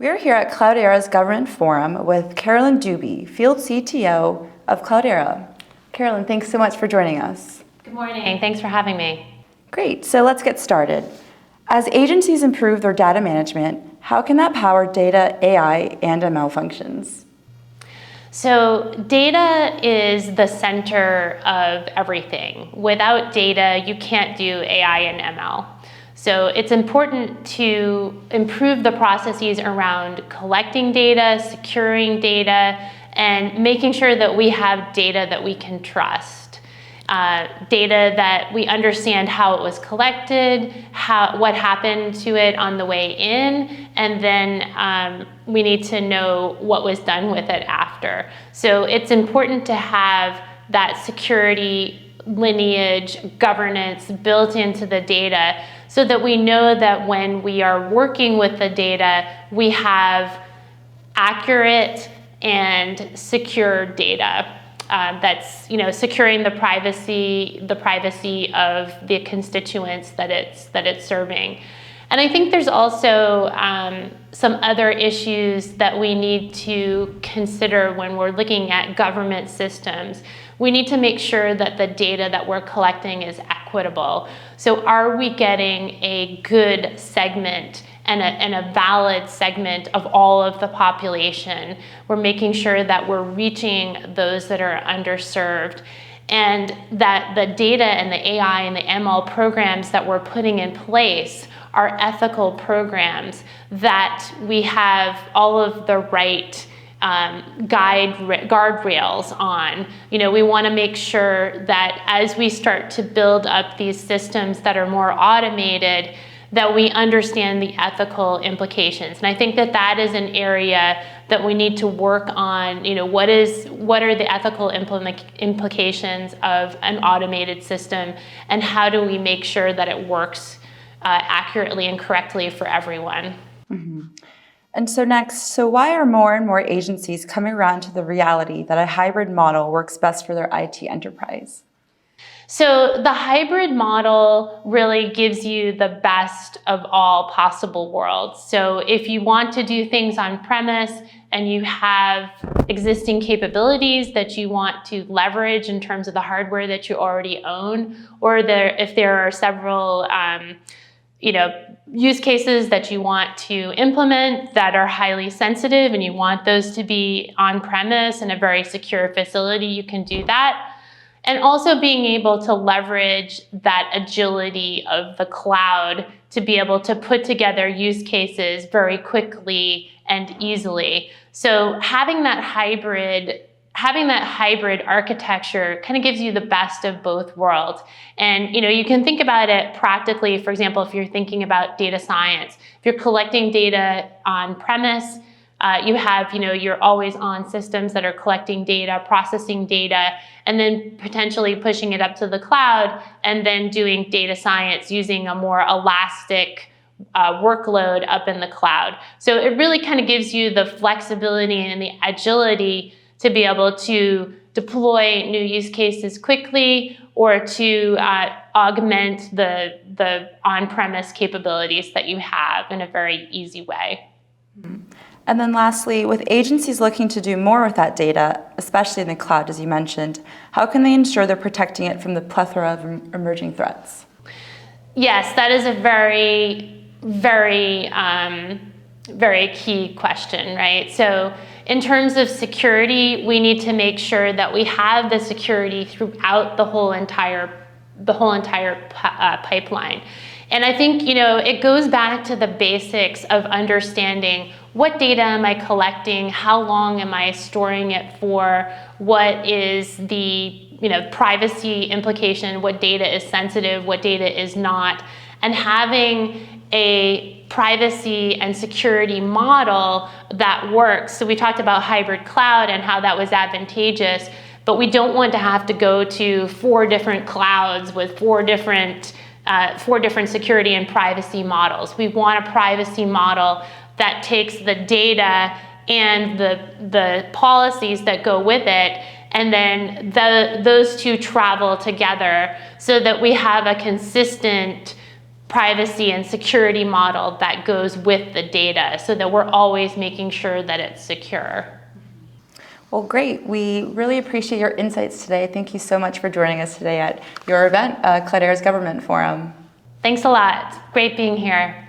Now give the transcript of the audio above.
We are here at Cloudera's Government Forum with Carolyn Duby, Field CTO of Cloudera. Carolyn, thanks so much for joining us. Good morning. Thanks for having me. Great. So let's get started. As agencies improve their data management, how can that power data, AI, and ML functions? So data is the center of everything. Without data, you can't do AI and ML. So it's important to improve the processes around collecting data, securing data, and making sure that we have data that we can trust. Data that we understand how it was collected, what happened to it on the way in, and then we need to know what was done with it after. So it's important to have that security, lineage, governance built into the data so that we know that when we are working with the data, we have accurate and secure data. That's securing the privacy of the constituents that it's serving. And I think there's also some other issues that we need to consider when we're looking at government systems. We need to make sure that the data that we're collecting is equitable. So are we getting a good segment and a valid segment of all of the population? We're making sure that we're reaching those that are underserved, and that the data and the AI and the ML programs that we're putting in place are ethical programs, that we have all of the right guardrails on. We want to make sure that as we start to build up these systems that are more automated, that we understand the ethical implications. And I think that is an area that we need to work on. What are the ethical implications of an automated system, and how do we make sure that it works accurately and correctly for everyone? Mm-hmm. And so next, why are more and more agencies coming around to the reality that a hybrid model works best for their IT enterprise? So the hybrid model really gives you the best of all possible worlds. So if you want to do things on premise and you have existing capabilities that you want to leverage in terms of the hardware that you already own, or if there are several use cases that you want to implement that are highly sensitive and you want those to be on premise in a very secure facility, you can do that. And also being able to leverage that agility of the cloud to be able to put together use cases very quickly and easily. So having that hybrid architecture kind of gives you the best of both worlds. And you can think about it practically. For example, if you're thinking about data science, if you're collecting data on premise, you have your always on systems that are collecting data, processing data, and then potentially pushing it up to the cloud, and then doing data science using a more elastic workload up in the cloud. So it really kind of gives you the flexibility and the agility to be able to deploy new use cases quickly, or to augment the on-premise capabilities that you have in a very easy way. Mm-hmm. And then lastly, with agencies looking to do more with that data, especially in the cloud, as you mentioned, how can they ensure they're protecting it from the plethora of emerging threats? Yes, that is a very, very, very key question, right? So in terms of security, we need to make sure that we have the security throughout the whole entire pipeline. And I think, it goes back to the basics of understanding what data am I collecting, how long am I storing it for, what is the privacy implication, what data is sensitive, what data is not, and having a privacy and security model that works. So we talked about hybrid cloud and how that was advantageous, but we don't want to have to go to 4 different clouds with 4 different security and privacy models. We want a privacy model that takes the data and the policies that go with it, and then those two travel together so that we have a consistent privacy and security model that goes with the data so that we're always making sure that it's secure. Well, great. We really appreciate your insights today. Thank you so much for joining us today at your event, Cloudera's Government Forum. Thanks a lot. Great being here.